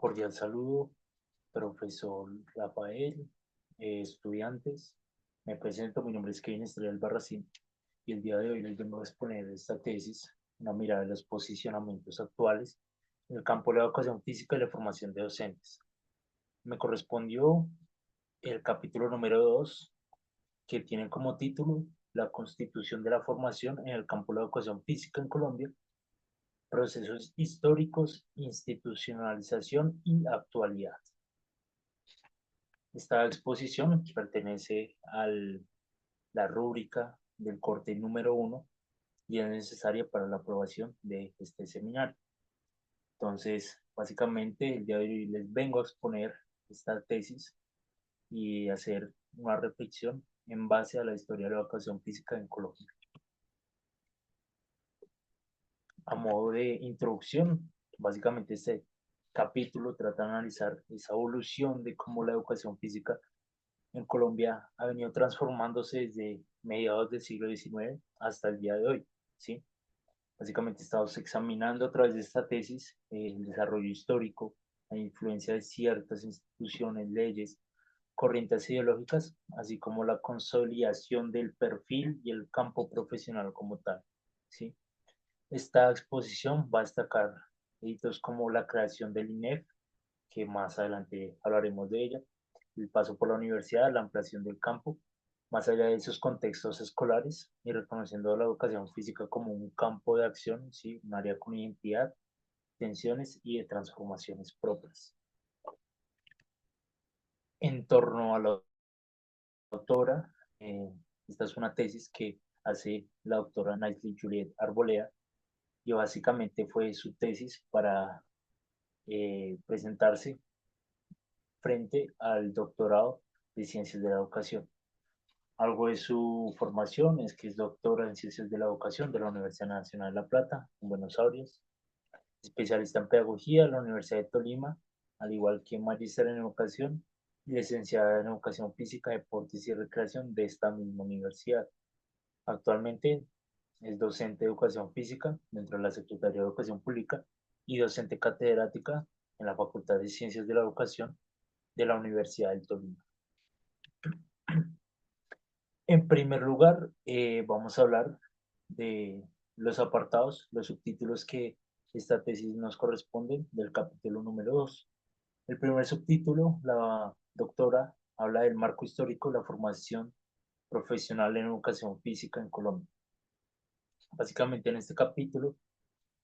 Cordial saludo, profesor Rafael, estudiantes. Me presento, mi nombre es Kevin Estrella Albarracín y el día de hoy les vengo a exponer esta tesis, una mirada de los posicionamientos actuales en el campo de la educación física y la formación de docentes. Me correspondió el capítulo número 2, que tiene como título La constitución de la formación en el campo de la educación física en Colombia, procesos históricos, institucionalización y actualidad. Esta exposición pertenece a la rúbrica del corte número 1 y es necesaria para la aprobación de este seminario. Entonces, básicamente, el día de hoy les vengo a exponer esta tesis y hacer una reflexión en base a la historia de la educación física en Colombia. A modo de introducción, básicamente este capítulo trata de analizar esa evolución de cómo la educación física en Colombia ha venido transformándose desde mediados del siglo XIX hasta el día de hoy, ¿sí? Básicamente estamos examinando a través de esta tesis el desarrollo histórico, la influencia de ciertas instituciones, leyes, corrientes ideológicas, así como la consolidación del perfil y el campo profesional como tal, ¿sí? Esta exposición va a destacar hitos como la creación del INEF, que más adelante hablaremos de ella, el paso por la universidad, la ampliación del campo, más allá de esos contextos escolares y reconociendo la educación física como un campo de acción, ¿sí? Un área con identidad, tensiones y de transformaciones propias. En torno a la autora, eh, esta es una tesis que hace la doctora Naisley Juliet Arboleda y básicamente fue su tesis para presentarse frente al doctorado de Ciencias de la Educación. Algo de su formación es que es doctora en Ciencias de la Educación de la Universidad Nacional de La Plata, en Buenos Aires, especialista en Pedagogía de la Universidad de Tolima, al igual que magíster en Educación y licenciada en Educación Física, Deportes y Recreación de esta misma universidad. Actualmente es docente de Educación Física dentro de la Secretaría de Educación Pública y docente catedrática en la Facultad de Ciencias de la Educación de la Universidad del Tolima. En primer lugar, vamos a hablar de los apartados, los subtítulos que esta tesis nos corresponde del capítulo número 2. El primer subtítulo, la doctora habla del marco histórico de la formación profesional en educación física en Colombia. Básicamente en este capítulo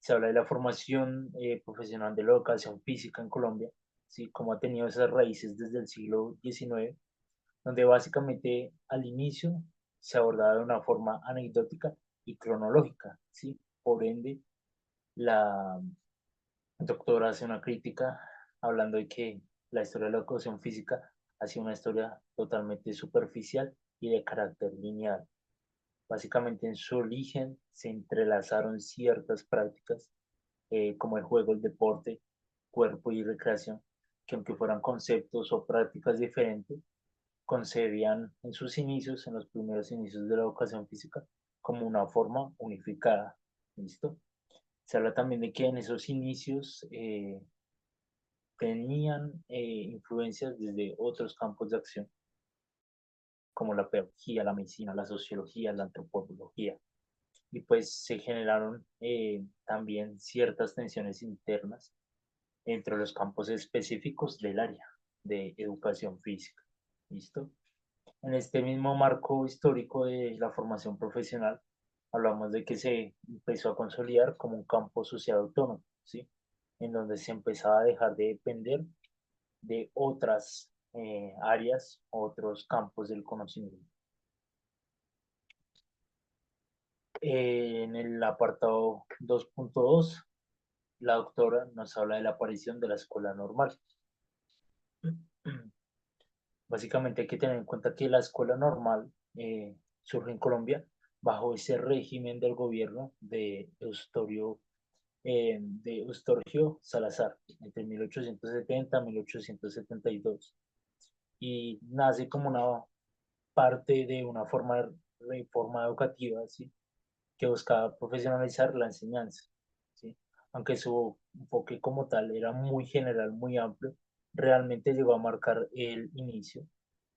se habla de la formación profesional de la educación física en Colombia, ¿sí? Cómo ha tenido esas raíces desde el siglo XIX, donde básicamente al inicio se abordaba de una forma anecdótica y cronológica, ¿sí? Por ende, la doctora hace una crítica hablando de que la historia de la educación física ha sido una historia totalmente superficial y de carácter lineal. Básicamente en su origen se entrelazaron ciertas prácticas como el juego, el deporte, cuerpo y recreación, que aunque fueran conceptos o prácticas diferentes, concebían en sus inicios, en los primeros inicios de la educación física, como una forma unificada. ¿Listo? Se habla también de que en esos inicios tenían influencias desde otros campos de acción, como la pedagogía, la medicina, la sociología, la antropología. Y pues se generaron también ciertas tensiones internas entre los campos específicos del área de educación física. ¿Listo? En este mismo marco histórico de la formación profesional, hablamos de que se empezó a consolidar como un campo social autónomo, ¿sí? En donde se empezaba a dejar de depender de otras áreas, otros campos del conocimiento. En el apartado 2.2, la doctora nos habla de la aparición de la escuela normal. Básicamente hay que tener en cuenta que la escuela normal surge en Colombia bajo ese régimen del gobierno de Eustorgio Salazar entre 1870 y 1872 y nace como una parte de una reforma educativa, ¿sí? Que buscaba profesionalizar la enseñanza, ¿sí? aunque su enfoque como tal era muy general, muy amplio, realmente llegó a marcar el inicio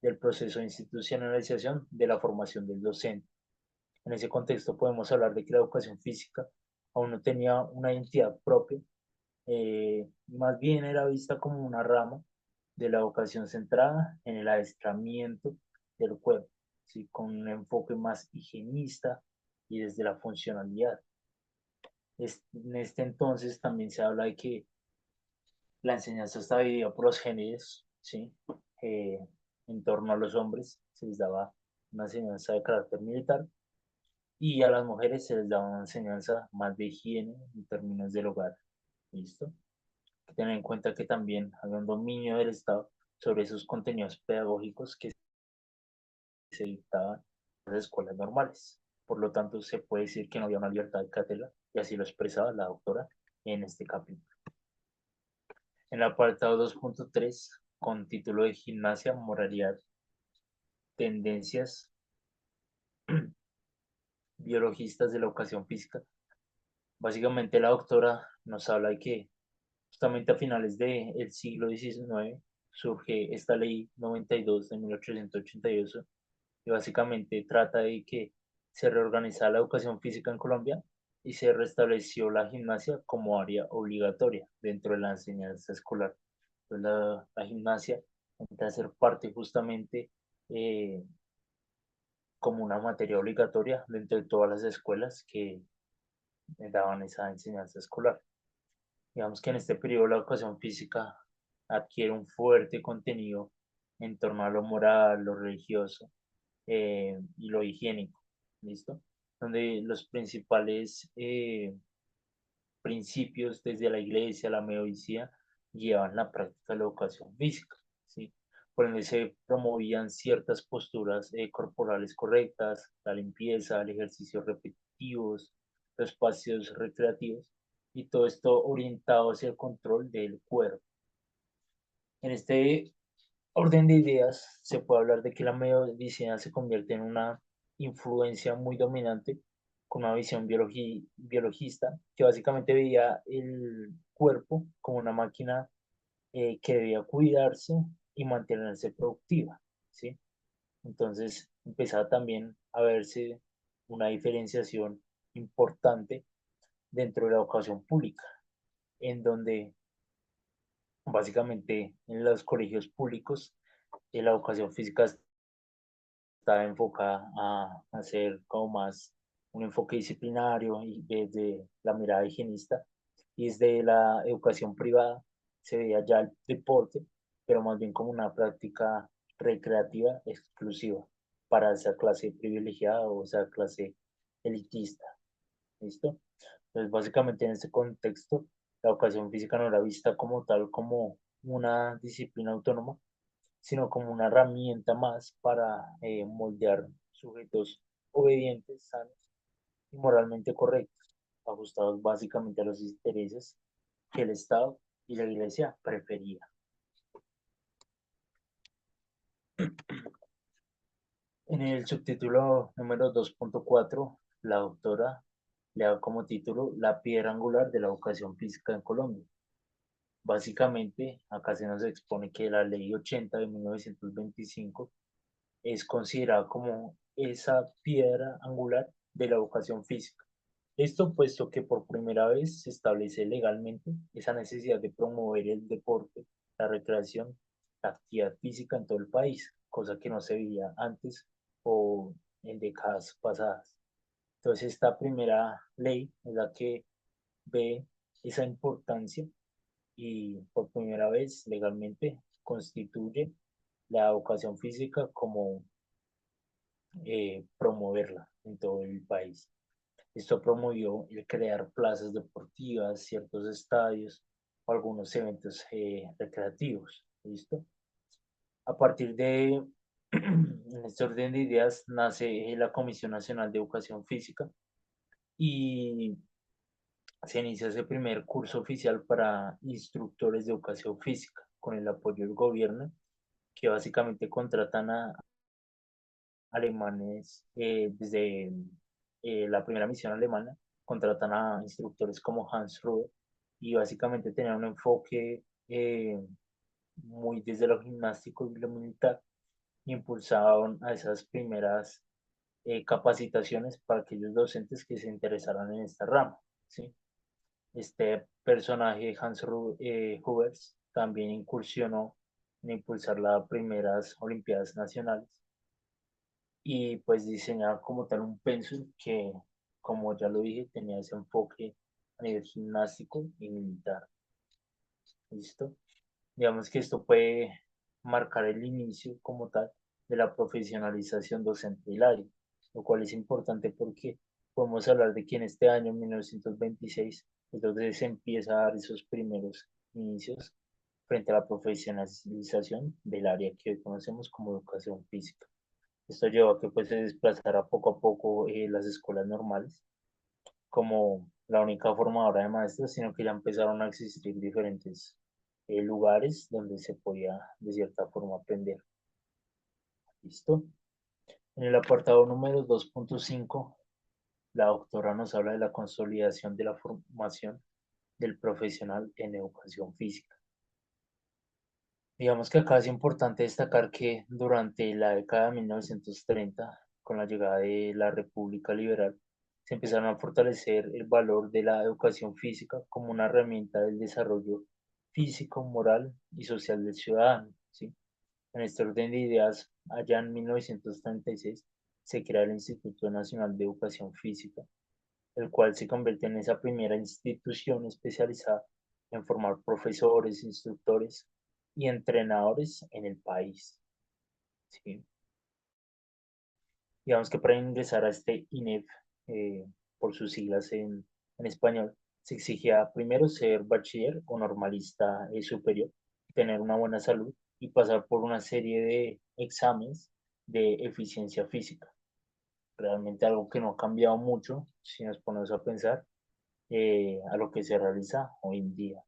del proceso de institucionalización de la formación del docente. En ese contexto podemos hablar de que la educación física aún no tenía una identidad propia, más bien era vista como una rama de la educación centrada en el adiestramiento del cuerpo, ¿sí? Con un enfoque más higienista y desde la funcionalidad. En este entonces también se habla de que la enseñanza está dividida por los géneros, ¿sí? Eh, en torno a los hombres se les daba una enseñanza de carácter militar y a las mujeres se les daba una enseñanza más de higiene en términos del hogar. ¿Listo? Hay que tener en cuenta que también había un dominio del Estado sobre esos contenidos pedagógicos que se dictaban en las escuelas normales. Por lo tanto, se puede decir que no había una libertad de cátedra y así lo expresaba la doctora en este capítulo. En el apartado 2.3, con título de Gimnasia, Moralidad, Tendencias biologistas de la educación física, básicamente la doctora nos habla de que justamente a finales del siglo XIX surge esta ley 92 de 1888 y básicamente trata de que se reorganizara la educación física en Colombia y se restableció la gimnasia como área obligatoria dentro de la enseñanza escolar. Entonces la gimnasia entra a ser parte justamente eh, como una materia obligatoria dentro de todas las escuelas que daban esa enseñanza escolar. Digamos que en este periodo la educación física adquiere un fuerte contenido en torno a lo moral, lo religioso y lo higiénico, ¿listo? Donde los principales principios desde la iglesia, la medicina, llevan la práctica de la educación física, ¿sí? Por ende se promovían ciertas posturas corporales correctas, la limpieza, el ejercicio repetitivos, los espacios recreativos, y todo esto orientado hacia el control del cuerpo. En este orden de ideas, se puede hablar de que la medicina se convierte en una influencia muy dominante con una visión biologista que básicamente veía el cuerpo como una máquina que debía cuidarse y mantenerse productiva, ¿sí? Entonces empezaba también a verse una diferenciación importante dentro de la educación pública, en donde básicamente en los colegios públicos la educación física está enfocada a hacer como más un enfoque disciplinario y desde la mirada higienista, y desde la educación privada se veía ya el deporte, pero más bien como una práctica recreativa exclusiva para esa clase privilegiada o esa clase elitista. ¿Listo? Entonces, básicamente en este contexto, la educación física no era vista como tal, como una disciplina autónoma, sino como una herramienta más para moldear sujetos obedientes, sanos y moralmente correctos, ajustados básicamente a los intereses que el Estado y la Iglesia preferían. En el subtítulo número 2.4, la doctora le da como título La piedra angular de la educación física en Colombia. Básicamente, acá se nos expone que la Ley 80 de 1925 es considerada como esa piedra angular de la educación física. Esto puesto que por primera vez se establece legalmente esa necesidad de promover el deporte, la recreación, la actividad física en todo el país, cosa que no se veía antes o en décadas pasadas. Entonces esta primera ley es la que ve esa importancia y por primera vez legalmente constituye la educación física como promoverla en todo el país. Esto promovió el crear plazas deportivas, ciertos estadios o algunos eventos recreativos. ¿Listo? A partir de este orden de ideas nace la Comisión Nacional de Educación Física y se inicia ese primer curso oficial para instructores de educación física con el apoyo del gobierno, que básicamente contratan a alemanes desde la primera misión alemana, contratan a instructores como Hans Ruhe, y básicamente tenían un enfoque muy desde lo gimnástico y lo militar, impulsaron a esas primeras capacitaciones para aquellos docentes que se interesaran en esta rama, ¿sí? Este personaje, Hubers, también incursionó en impulsar las primeras Olimpiadas Nacionales y pues diseñar como tal un pensum que, como ya lo dije, tenía ese enfoque a nivel gimnástico y militar. ¿Listo? Digamos que esto puede marcar el inicio como tal de la profesionalización docente del área, lo cual es importante porque podemos hablar de que en este año, 1926, entonces se empieza a dar esos primeros inicios frente a la profesionalización del área que hoy conocemos como educación física. Esto llevó a que pues, se desplazara poco a poco las escuelas normales como la única formadora de maestros, sino que ya empezaron a existir diferentes lugares donde se podía de cierta forma aprender. ¿Listo? En el apartado número 2.5, la doctora nos habla de la consolidación de la formación del profesional en educación física. Digamos que acá es importante destacar que durante la década de 1930, con la llegada de la República Liberal, se empezaron a fortalecer el valor de la educación física como una herramienta del desarrollo físico, moral y social del ciudadano, ¿sí? En este orden de ideas, allá en 1936 se crea el Instituto Nacional de Educación Física, el cual se convierte en esa primera institución especializada en formar profesores, instructores y entrenadores en el país. ¿Sí? Digamos que para ingresar a este INEF, por sus siglas en español, se exigía primero ser bachiller o normalista superior, tener una buena salud y pasar por una serie de exámenes de eficiencia física. Realmente algo que no ha cambiado mucho, si nos ponemos a pensar, a lo que se realiza hoy en día.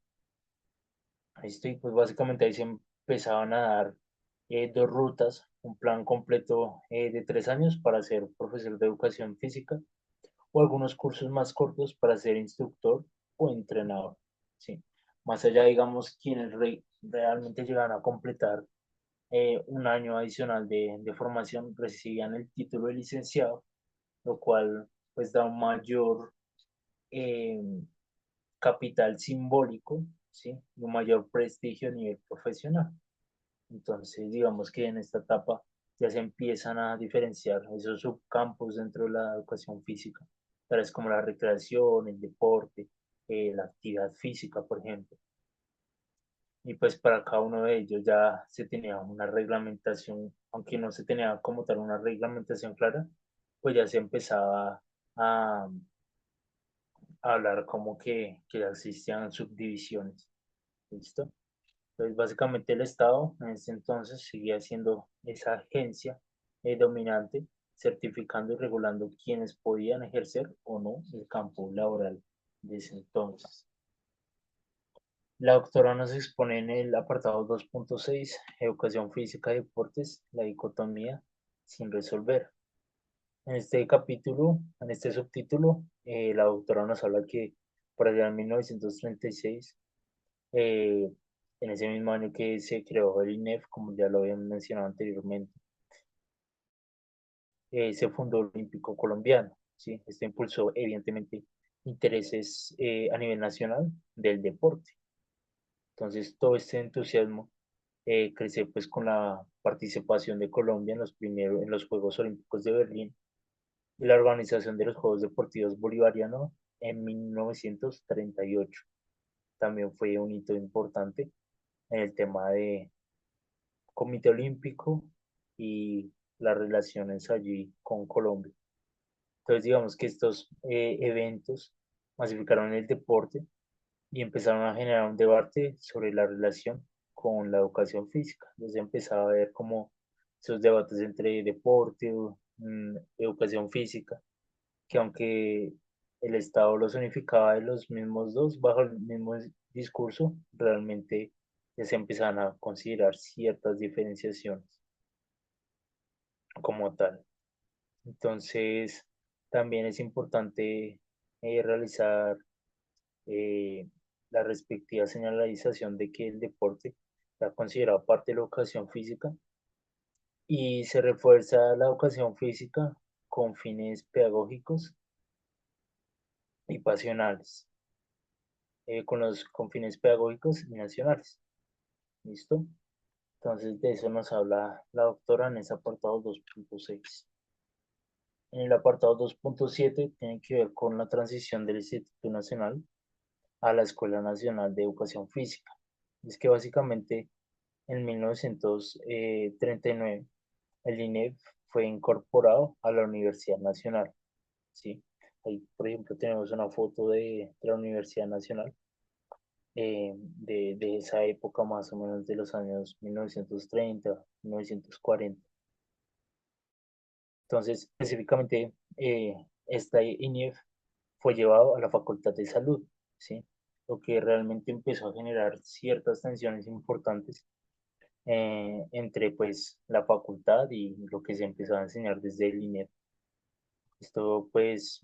Esto, y pues básicamente ahí se empezaban a dar dos rutas, un plan completo de 3 años para ser profesor de educación física o algunos cursos más cortos para ser instructor o entrenador. ¿Sí? Más allá, digamos, quienes realmente llegan a completar un año adicional de formación recibían el título de licenciado, lo cual pues da un mayor eh, capital simbólico, ¿sí? Y un mayor prestigio a nivel profesional. Entonces, digamos que en esta etapa ya se empiezan a diferenciar esos subcampos dentro de la educación física, tales como la recreación, el deporte, la actividad física, por ejemplo. Y pues para cada uno de ellos ya se tenía una reglamentación, aunque no se tenía como tal una reglamentación clara, pues ya se empezaba a hablar como que ya existían subdivisiones. ¿Listo? Entonces, básicamente el Estado en ese entonces seguía siendo esa agencia dominante, certificando y regulando quienes podían ejercer o no el campo laboral de ese entonces. La doctora nos expone en el apartado 2.6, Educación Física y Deportes, la dicotomía sin resolver. En este capítulo, en este subtítulo, la doctora nos habla que por allá en 1936, eh, en ese mismo año que se creó el INEF, como ya lo habían mencionado anteriormente, se fundó el Olímpico Colombiano, ¿sí? Esto impulsó evidentemente intereses a nivel nacional del deporte. Entonces, todo este entusiasmo crece pues con la participación de Colombia en los Juegos Olímpicos de Berlín y la organización de los Juegos Deportivos Bolivarianos en 1938. También fue un hito importante en el tema de Comité Olímpico y las relaciones allí con Colombia. Entonces, digamos que estos eventos masificaron el deporte y empezaron a generar un debate sobre la relación con la educación física. Entonces empezaba a ver como esos debates entre deporte, educación física, que aunque el Estado los unificaba de los mismos dos bajo el mismo discurso, realmente ya se empezaban a considerar ciertas diferenciaciones como tal. Entonces, también es importante realizar la respectiva señalización de que el deporte está considerado parte de la educación física y se refuerza la educación física con fines pedagógicos y pasionales, con fines pedagógicos y nacionales. ¿Listo? Entonces de eso nos habla la doctora en ese apartado 2.6. En el apartado 2.7 tiene que ver con la transición del Instituto Nacional a la Escuela Nacional de Educación Física. Es que básicamente en 1939 el INEF fue incorporado a la Universidad Nacional, ¿sí? Ahí, por ejemplo, tenemos una foto de la Universidad Nacional de esa época más o menos de los años 1930, 1940. Entonces, específicamente, esta INEF fue llevado a la Facultad de Salud, ¿sí? Lo que realmente empezó a generar ciertas tensiones importantes entre pues la facultad y lo que se empezó a enseñar desde el INEF. Esto pues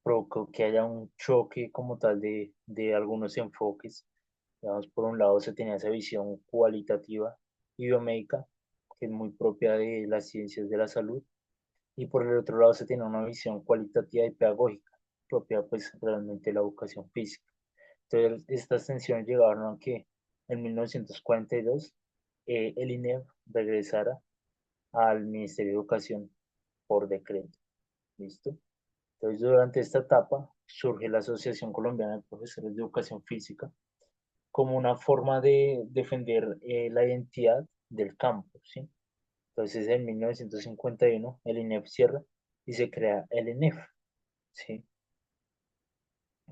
provocó que haya un choque como tal de algunos enfoques. Digamos, por un lado se tenía esa visión cualitativa y biomédica, que es muy propia de las ciencias de la salud, y por el otro lado se tenía una visión cualitativa y pedagógica, propia pues realmente de la educación física. Entonces estas tensiones llegaron a que en 1942 el INEF regresara al Ministerio de Educación por decreto. ¿Listo? Entonces, durante esta etapa surge la Asociación Colombiana de Profesores de Educación Física como una forma de defender la identidad del campo, ¿sí? Entonces, en 1951, el INEF cierra y se crea el ENEF, ¿sí?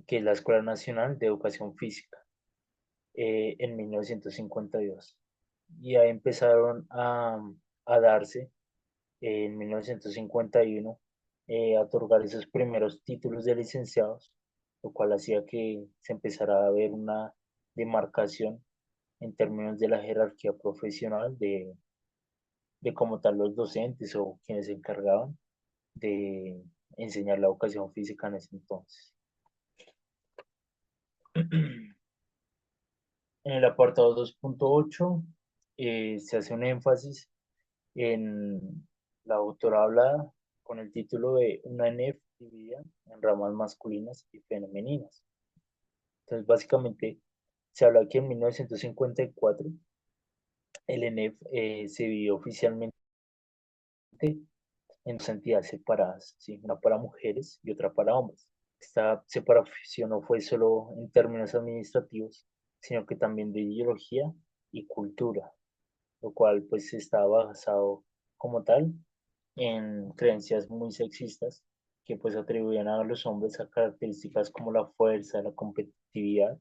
Que es la Escuela Nacional de Educación Física, en 1952. Y ahí empezaron a darse en 1951 a otorgar esos primeros títulos de licenciados, lo cual hacía que se empezara a ver una demarcación en términos de la jerarquía profesional de como tal los docentes o quienes se encargaban de enseñar la educación física en ese entonces. En el apartado 2.8 se hace un énfasis en la autora habla con el título de Una ENEF dividida en ramas masculinas y femeninas. Entonces, básicamente, se habla que en 1954 el ENEF se dividió oficialmente en dos entidades separadas, ¿sí? Una para mujeres y otra para hombres. Esta separación no fue solo en términos administrativos, sino que también de ideología y cultura, lo cual pues estaba basado como tal en creencias muy sexistas que pues atribuían a los hombres a características como la fuerza, la competitividad,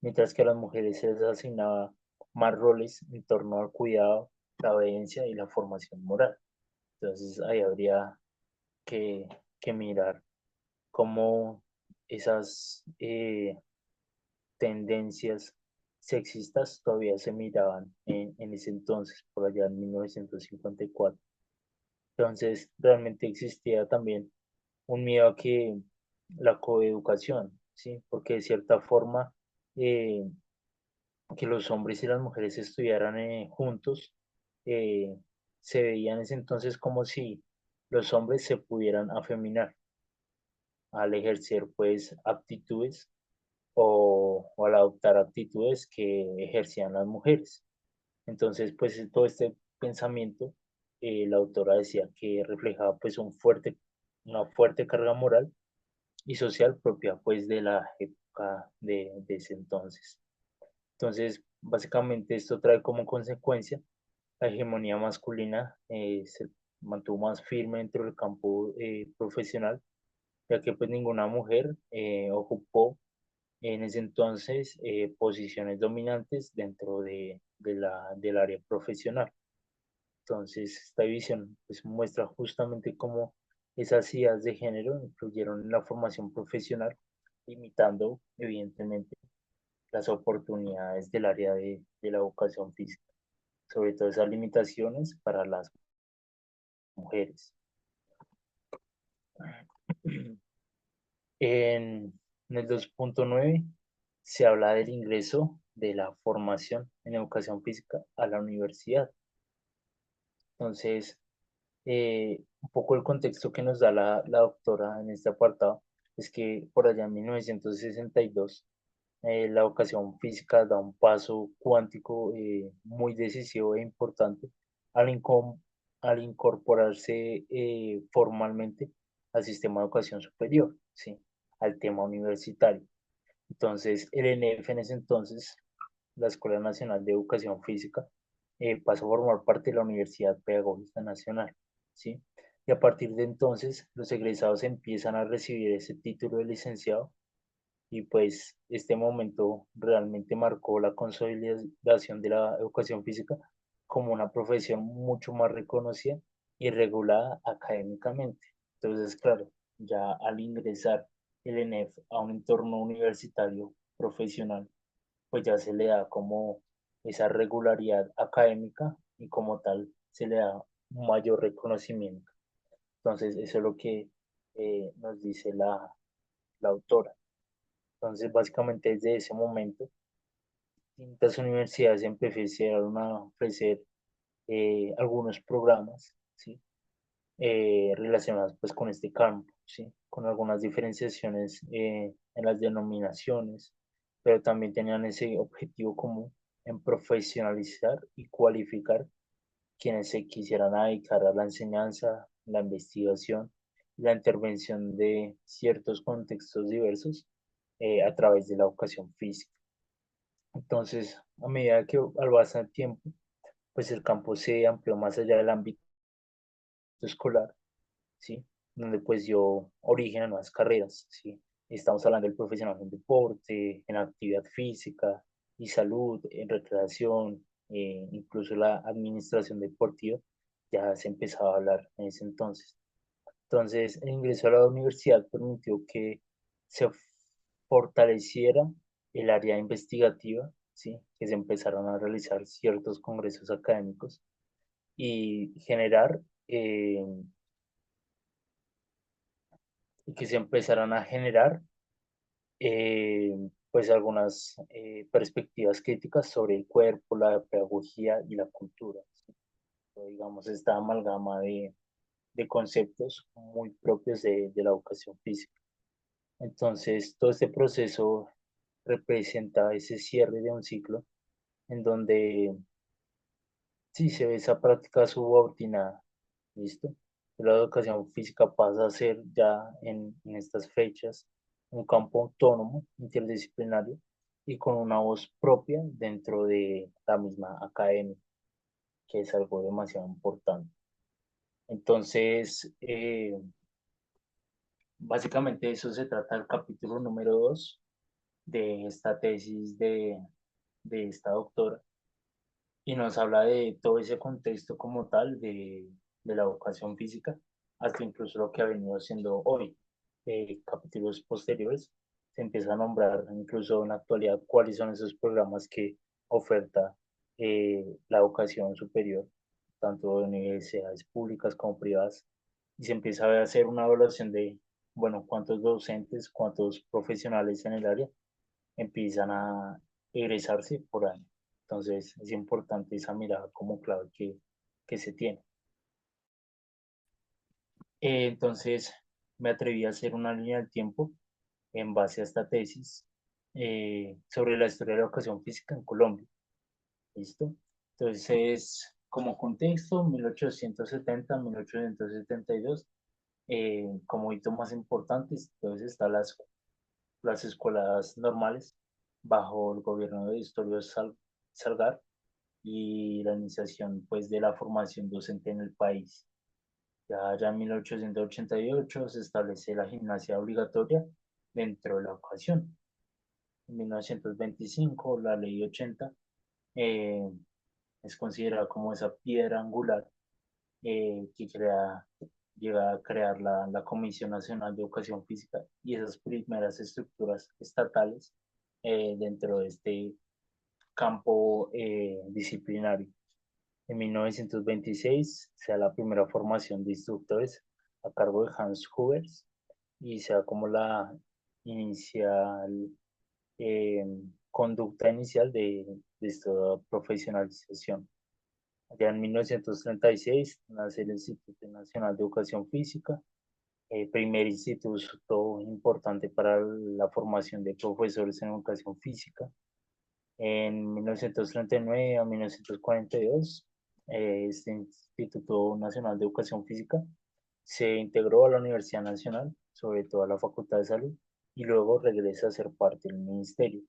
mientras que a las mujeres se les asignaba más roles en torno al cuidado, la obediencia y la formación moral. Entonces ahí habría que, que mirar cómo esas tendencias sexistas todavía se miraban en ese entonces, por allá en 1954. Entonces, realmente existía también un miedo a que la coeducación, ¿sí? Porque de cierta forma, eh, que los hombres y las mujeres estudiaran juntos, eh, se veía en ese entonces como si los hombres se pudieran afeminar al ejercer pues aptitudes o al adoptar actitudes que ejercían las mujeres. Entonces, pues todo este pensamiento, la autora decía que reflejaba pues una fuerte carga moral y social propia pues de la época de ese entonces. Entonces, básicamente esto trae como consecuencia la hegemonía masculina se mantuvo más firme dentro del campo profesional, ya que pues ninguna mujer ocupó en ese entonces posiciones dominantes dentro del área profesional. Entonces, esta división pues, muestra justamente cómo esas ideas de género influyeron en la formación profesional, limitando evidentemente las oportunidades del área de la educación física, sobre todo esas limitaciones para las mujeres. En, en el 2.9 se habla del ingreso de la formación en educación física a la universidad. Entonces, un poco el contexto que nos da la doctora en este apartado es que por allá en 1962 la educación física da un paso cuántico muy decisivo e importante al, al incorporarse formalmente al sistema de educación superior, ¿sí? Al tema universitario. Entonces, el ENEF en ese entonces, la Escuela Nacional de Educación Física, pasó a formar parte de la Universidad Pedagógica Nacional, ¿sí? Y a partir de entonces, los egresados empiezan a recibir ese título de licenciado y pues este momento realmente marcó la consolidación de la educación física como una profesión mucho más reconocida y regulada académicamente. Entonces, claro, ya al ingresar el ENEF a un entorno universitario profesional, pues ya se le da como esa regularidad académica y como tal se le da un mayor reconocimiento. Entonces, eso es lo que nos dice la autora. Entonces, básicamente desde ese momento, distintas universidades empezaron a ofrecer algunos programas, ¿sí? Relacionados pues con este campo, ¿sí? Con algunas diferenciaciones en las denominaciones, pero también tenían ese objetivo común en profesionalizar y cualificar quienes se quisieran dedicar a la enseñanza, la investigación y la intervención de ciertos contextos diversos a través de la educación física. Entonces, a medida que al pasar el tiempo, pues el campo se amplió más allá del ámbito escolar, ¿sí? Donde pues dio origen a nuevas carreras, ¿sí? Estamos hablando del profesional en deporte, en actividad física y salud, en recreación, incluso la administración deportiva, ya se empezaba a hablar en ese entonces. Entonces, el ingreso a la universidad permitió que se fortaleciera el área investigativa, ¿sí? Que se empezaron a realizar ciertos congresos académicos y generar, y que se empezaran a generar, pues algunas perspectivas críticas sobre el cuerpo, la pedagogía y la cultura, ¿sí? Digamos, esta amalgama de conceptos muy propios de la educación física. Entonces, todo este proceso representa ese cierre de un ciclo en donde sí se ve esa práctica subordinada, ¿listo? La educación física pasa a ser ya en estas fechas un campo autónomo, interdisciplinario y con una voz propia dentro de la misma academia, que es algo demasiado importante. Entonces, básicamente eso se trata del capítulo número 2 de esta tesis de esta doctora y nos habla de todo ese contexto como tal de la educación física, hasta incluso lo que ha venido siendo hoy. Capítulos posteriores se empieza a nombrar incluso en la actualidad cuáles son esos programas que oferta la educación superior, tanto de universidades públicas como privadas, y se empieza a hacer una evaluación de, bueno, cuántos docentes, cuántos profesionales en el área empiezan a egresarse por año. Entonces es importante esa mirada como clave que se tiene. Entonces me atreví a hacer una línea del tiempo en base a esta tesis sobre la historia de la educación física en Colombia. ¿Listo? Entonces, como contexto, 1870-1872, como hito más importantes, entonces están las escuelas normales bajo el gobierno de Historio Salgar y la iniciación pues de la formación docente en el país. Ya en 1888 se establece la gimnasia obligatoria dentro de la educación. En 1925 la ley 80 eh, es considerada como esa piedra angular que llega a crear la Comisión Nacional de Educación Física y esas primeras estructuras estatales dentro de este campo disciplinario. En 1926 se da la primera formación de instructores a cargo de Hans Hubers y se da como la inicial conducta inicial de esta profesionalización. Ya en 1936 nace el Instituto Nacional de Educación Física, primer instituto importante para la formación de profesores en educación física. En 1939 a 1942, este Instituto Nacional de Educación Física se integró a la Universidad Nacional, sobre todo a la Facultad de Salud, y luego regresa a ser parte del ministerio.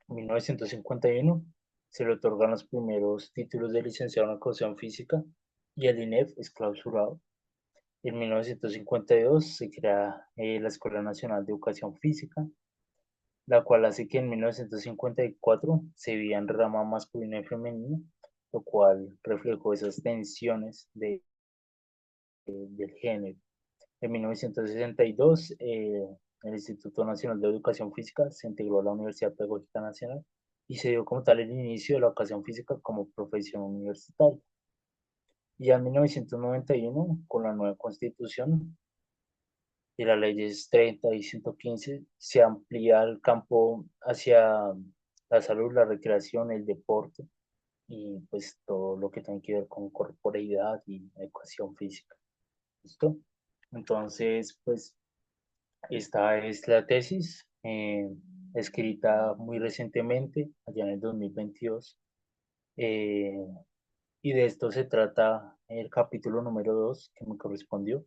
En 1951 se le otorgan los primeros títulos de licenciado en educación física y el INEF es clausurado. En 1952 se crea la Escuela Nacional de Educación Física, la cual hace que en 1954 se vía en rama masculina y femenina, lo cual reflejó esas tensiones del género. En 1962, el Instituto Nacional de Educación Física se integró a la Universidad Pedagógica Nacional y se dio como tal el inicio de la educación física como profesión universitaria. Y ya en 1991, con la nueva constitución y las leyes 30 y 115, se amplía el campo hacia la salud, la recreación, el deporte y pues todo lo que tiene que ver con corporeidad y educación física. ¿Listo? Entonces, pues esta es la tesis, escrita muy recientemente, allá en el 2022, eh, y de esto se trata el capítulo número 2 que me correspondió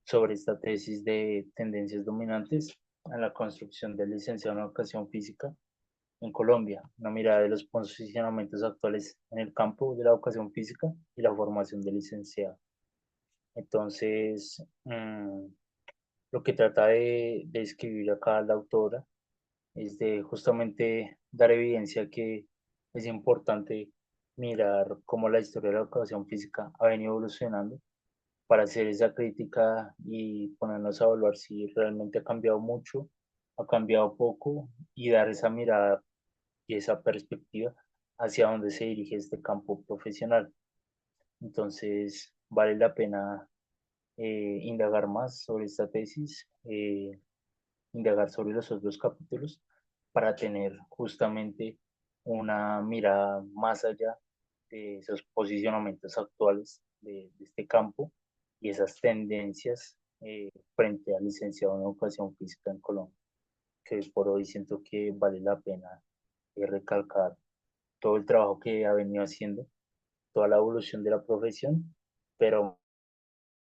sobre esta tesis de tendencias dominantes en la construcción del licenciado en educación física en Colombia, una mirada de los posicionamientos actuales en el campo de la educación física y la formación de licenciado. Entonces, lo que trata de escribir acá la autora es de justamente dar evidencia que es importante mirar cómo la historia de la educación física ha venido evolucionando para hacer esa crítica y ponernos a evaluar si realmente ha cambiado mucho, ha cambiado poco y dar esa mirada y esa perspectiva hacia dónde se dirige este campo profesional. Entonces, vale la pena indagar más sobre esta tesis, indagar sobre los otros capítulos para tener justamente una mirada más allá de esos posicionamientos actuales de este campo y esas tendencias frente al licenciado en educación física en Colombia, que por hoy siento que vale la pena recalcar todo el trabajo que ha venido haciendo, toda la evolución de la profesión, pero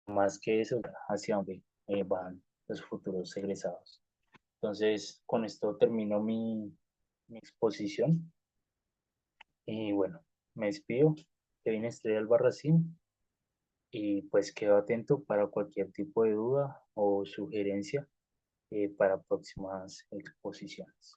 más que eso, hacia dónde van los futuros egresados. Entonces, con esto termino mi exposición y bueno, me despido. Kevin Estrella Albarracín y pues quedo atento para cualquier tipo de duda o sugerencia para próximas exposiciones.